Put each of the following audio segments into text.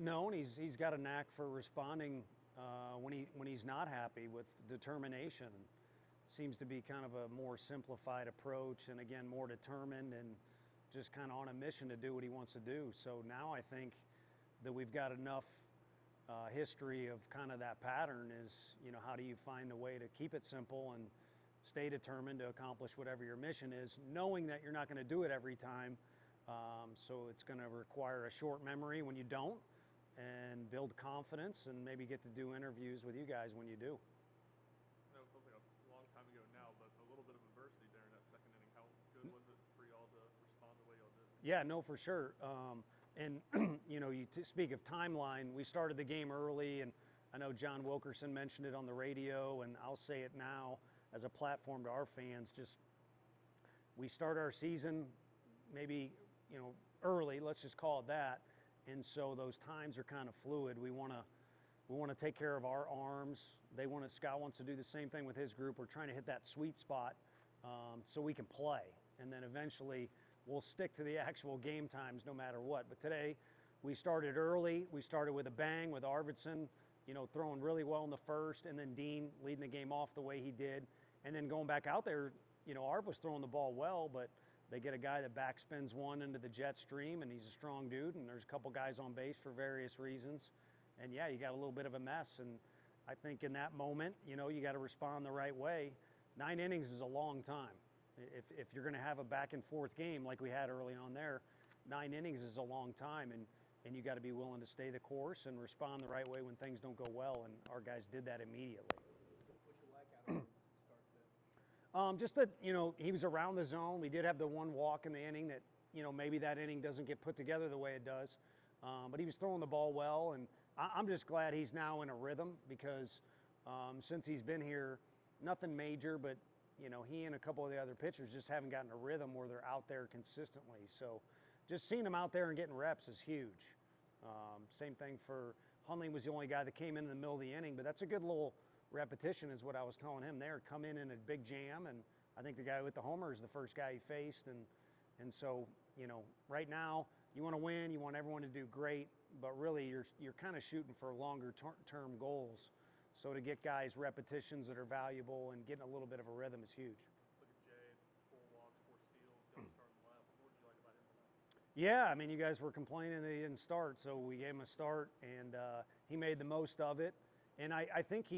No, and he's got a knack for responding when he's not happy with determination. Seems to be kind of a more simplified approach, and again more determined and just kind of on a mission to do what he wants to do. So now I think that we've got enough history of kind of that pattern. Is, you know, how do you find a way to keep it simple and stay determined to accomplish whatever your mission is, knowing that you're not going to do it every time. So it's going to require a short memory when you don't, and build confidence, and maybe get to do interviews with you guys when you do. I know it feels like a long time ago now, but a little bit of adversity there in that second inning. How good was it for y'all to respond the way y'all did? Yeah, no, for sure. And you know, you speak of timeline. We started the game early, and I know John Wilkerson mentioned it on the radio, and I'll say it now as a platform to our fans. Just, we start our season maybe, you know, early. Let's just call it that. And so those times are kind of fluid. We want to take care of our arms. Scott wants to do the same thing with his group. We're trying to hit that sweet spot so we can play. And then eventually we'll stick to the actual game times no matter what. But today we started early. We started with a bang with Arvidsson, you know, throwing really well in the first, and then Dean leading the game off the way he did. And then going back out there, you know, Arv was throwing the ball well, but they get a guy that backspins one into the jet stream, and he's a strong dude, and there's a couple guys on base for various reasons. And yeah, you got a little bit of a mess. And I think in that moment, you know, you got to respond the right way. 9 innings is a long time. If you're going to have a back and forth game like we had early on there, 9 innings is a long time, and you got to be willing to stay the course and respond the right way when things don't go well. And our guys did that immediately. What you like out of him to start today? Just that, you know, he was around the zone. We did have the one walk in the inning that, you know, maybe that inning doesn't get put together the way it does. But he was throwing the ball well, and I'm just glad he's now in a rhythm, because since he's been here, nothing major, but, you know, he and a couple of the other pitchers just haven't gotten a rhythm where they're out there consistently. So just seeing him out there and getting reps is huge. Same thing for Hunley. Was the only guy that came in the middle of the inning, but that's a good little repetition is what I was telling him there. Come in a big jam, and I think the guy with the homer is the first guy he faced. And so, you know, right now you want to win, you want everyone to do great, but really you're kind of shooting for longer term goals. So to get guys repetitions that are valuable and getting a little bit of a rhythm is huge. Look at Jay, 4 walks, 4 steals, got to start in the left. What did you like about him tonight? Yeah, I mean, you guys were complaining that he didn't start, so we gave him a start, and he made the most of it. And I think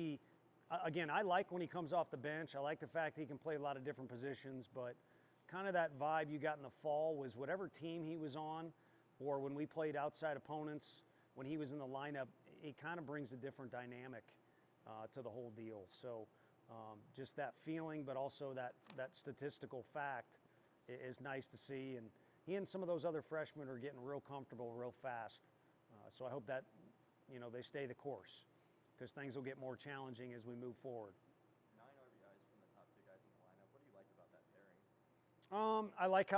again, I like when he comes off the bench. I like the fact he can play a lot of different positions, but kind of that vibe you got in the fall was whatever team he was on, or when we played outside opponents, when he was in the lineup, it kind of brings a different dynamic to the whole deal. So just that feeling, but also that statistical fact is nice to see. And he and some of those other freshmen are getting real comfortable real fast. So I hope that, you know, they stay the course, because things will get more challenging as we move forward. 9 RBIs from the top 2 guys in the lineup. What do you like about that pairing? I like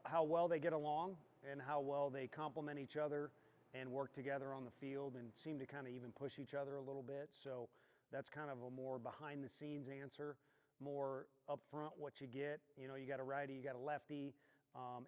how well they get along and how well they complement each other and work together on the field, and seem to kind of even push each other a little bit. So that's kind of a more behind the scenes answer, more upfront what you get. You know, you got a righty, you got a lefty,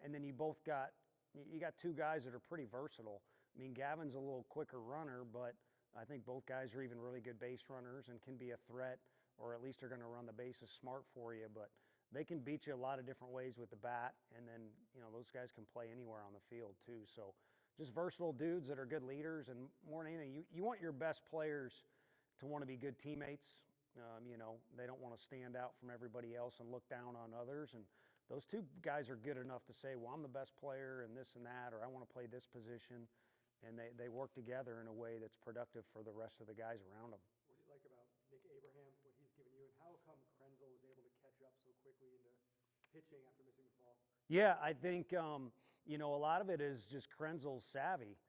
and then you got 2 guys that are pretty versatile. I mean, Gavin's a little quicker runner, but I think both guys are even really good base runners and can be a threat, or at least are going to run the bases smart for you. But they can beat you a lot of different ways with the bat, and then, you know, those guys can play anywhere on the field too. So just versatile dudes that are good leaders, and more than anything, you want your best players to want to be good teammates. You know, they don't want to stand out from everybody else and look down on others. And those 2 guys are good enough to say, well, I'm the best player and this and that, or I want to play this position. And they work together in a way that's productive for the rest of the guys around them. What do you like about Nick Abraham, what he's given you, and how come Krenzel was able to catch up so quickly into pitching after missing the fall? Yeah, I think, you know, a lot of it is just Krenzel's savvy.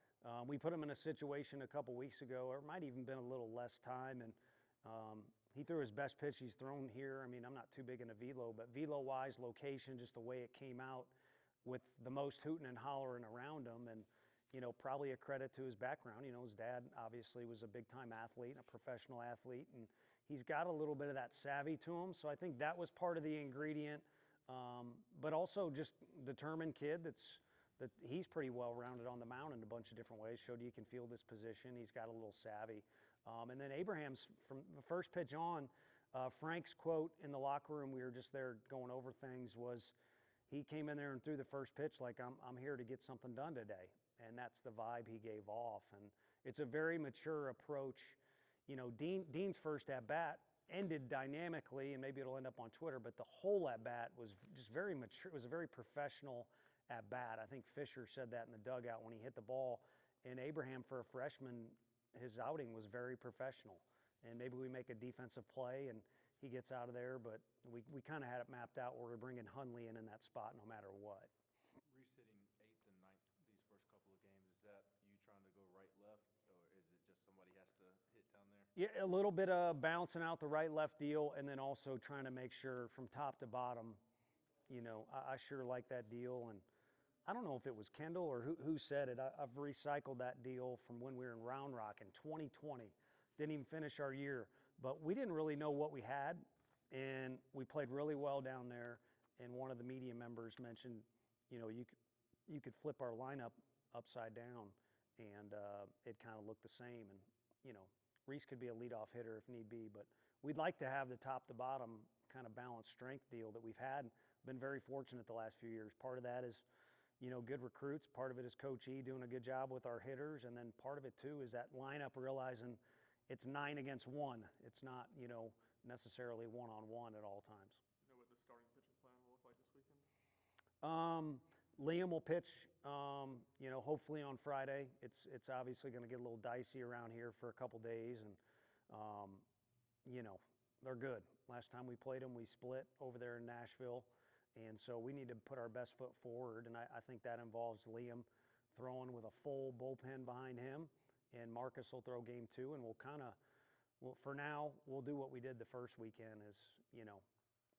We put him in a situation a couple weeks ago, or it might even been a little less time, and he threw his best pitch he's thrown here. I mean, I'm not too big into velo, but velo-wise, location, just the way it came out with the most hooting and hollering around him, and, you know, probably a credit to his background. You know, his dad obviously was a big-time athlete, a professional athlete, and he's got a little bit of that savvy to him. So I think that was part of the ingredient. But also just determined kid that's that he's pretty well rounded on the mound in a bunch of different ways. Showed you can field his position. He's got a little savvy. And then Abraham's from the first pitch on. Frank's quote in the locker room, we were just there going over things, was he came in there and threw the first pitch like I'm here to get something done today, and that's the vibe he gave off. And it's a very mature approach. Dean's first at bat ended dynamically, and maybe it'll end up on Twitter, but the whole at bat was just very mature. It was a very professional at bat. I think Fisher said that in the dugout when he hit the ball. And Abraham, for a freshman, his outing was very professional. And maybe we make a defensive play and he gets out of there, but we kind of had it mapped out where we're bringing Hundley in that spot no matter what. Reese hitting 8th and 9th these first couple of games, is that you trying to go right, left, or is it just somebody has to hit down there? Yeah, a little bit of balancing out the right-left deal, and then also trying to make sure from top to bottom, I sure like that deal. And I don't know if it was Kendall or who said it. I've recycled that deal from when we were in Round Rock in 2020. Didn't even finish our year, but we didn't really know what we had, and we played really well down there. And one of the media members mentioned, you could flip our lineup upside down, and it kind of looked the same. And Reese could be a leadoff hitter if need be, but we'd like to have the top to bottom kind of balanced strength deal that we've had. Been very fortunate the last few years. Part of that is, good recruits. Part of it is Coach E doing a good job with our hitters, and then part of it too is that lineup realizing it's 9 against 1. It's not, necessarily one-on-one at all times. You know what the starting pitching plan will look like this weekend? Liam will pitch, hopefully on Friday. It's obviously going to get a little dicey around here for a couple days, and they're good. Last time we played them, we split over there in Nashville, and so we need to put our best foot forward, and I think that involves Liam throwing with a full bullpen behind him, and Marcus will throw game 2, and for now, we'll do what we did the first weekend is,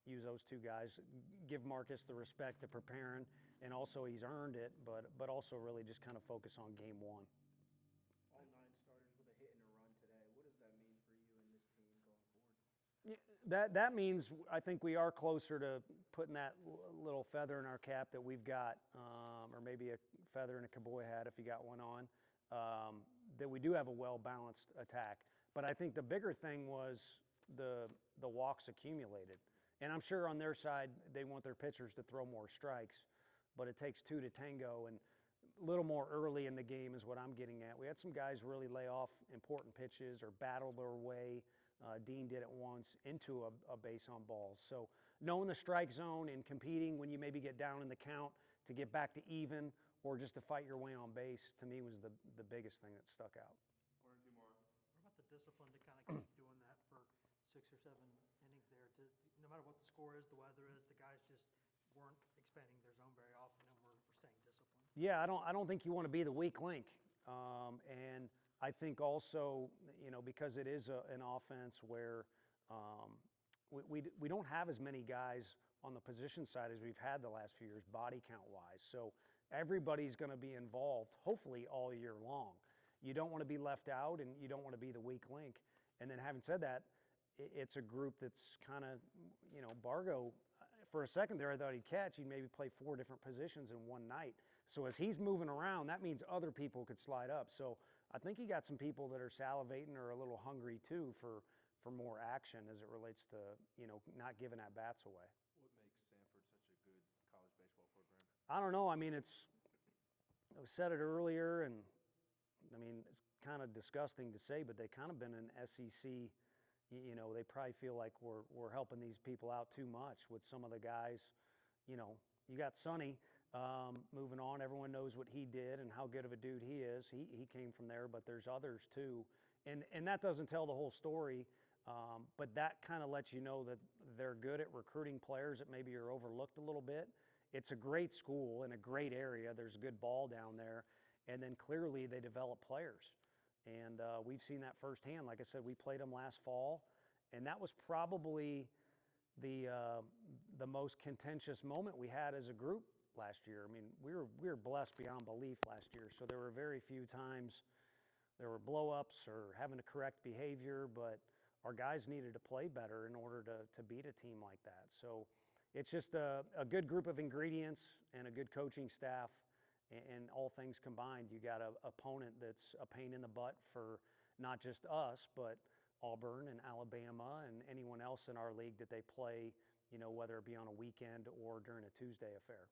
use those 2 guys, give Marcus the respect of preparing, and also he's earned it, but also really just kind of focus on game 1. All 9 starters with a hit and a run today. What does that mean for you and this team going forward? That means I think we are closer to putting that little feather in our cap that we've got, or maybe a feather in a cowboy hat if you got one on, that we do have a well-balanced attack. But I think the bigger thing was the walks accumulated. And I'm sure on their side they want their pitchers to throw more strikes, but it takes 2 to tango, and a little more early in the game is what I'm getting at. We had some guys really lay off important pitches or battle their way. Dean did it once into a base on balls. So knowing the strike zone and competing when you maybe get down in the count to get back to even or just to fight your way on base, to me was the biggest thing that stuck out. Or do more. What about the discipline to kind of keep doing that for 6 or 7 innings there? No matter what the score is, the weather is, the guys just weren't expanding their zone very often, and we're staying disciplined. Yeah, I don't think you want to be the weak link. And I think also, because it is an offense where we don't have as many guys on the position side as we've had the last few years, body count-wise. So everybody's going to be involved, hopefully all year long. You don't want to be left out, and you don't want to be the weak link. And then having said that, it's a group that's kind of, Bargo, for a second there I thought he'd catch. He'd maybe play 4 different positions in one night. So as he's moving around, that means other people could slide up. So I think you got some people that are salivating or a little hungry too for more action as it relates to, not giving at-bats away. What makes Sanford such a good college baseball program? I don't know. I mean, I said it earlier, and it's kind of disgusting to say, but they kind of been an SEC. They probably feel like we're helping these people out too much with some of the guys. You got Sonny moving on. Everyone knows what he did and how good of a dude he is. He came from there, but there's others too. And that doesn't tell the whole story, but that kind of lets you know that they're good at recruiting players that maybe are overlooked a little bit. It's a great school in a great area. There's good ball down there. And then clearly they develop players. And we've seen that firsthand. Like I said, we played them last fall, and that was probably the most contentious moment we had as a group last year. We were blessed beyond belief last year, so there were very few times there were blow-ups or having to correct behavior, but our guys needed to play better in order to beat a team like that. So it's just a good group of ingredients and a good coaching staff, And all things combined, you got an opponent that's a pain in the butt for not just us, but Auburn and Alabama and anyone else in our league that they play, whether it be on a weekend or during a Tuesday affair.